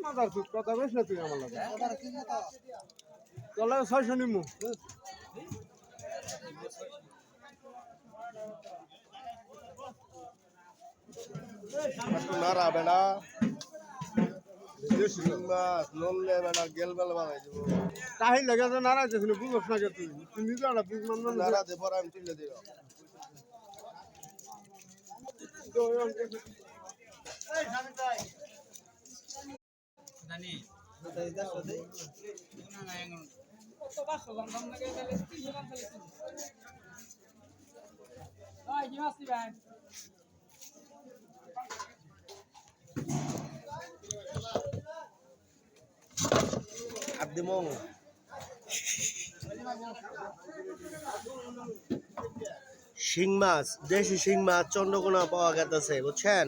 Mother তুই কথা বেশ না তুই আমার লাগে চলে 600 নিমু নারা বেড়া নলে বেড়া গেল বেলা বানাই দিব তাই লাগে তো নারাজ আছে বুঝছ না তুই তুই নিজে একটা বুঝ মান নারা দে পর আমি তুলে দিব জানি না না এখন কত 500 দাম লাগে তাহলে 300 দাম খালি ভাই কি মাছ দিবেন আদিমং শিং মাছ দেশি শিং মাছ চন্দ্রকোনা পাওয়া গেছে বুঝছেন।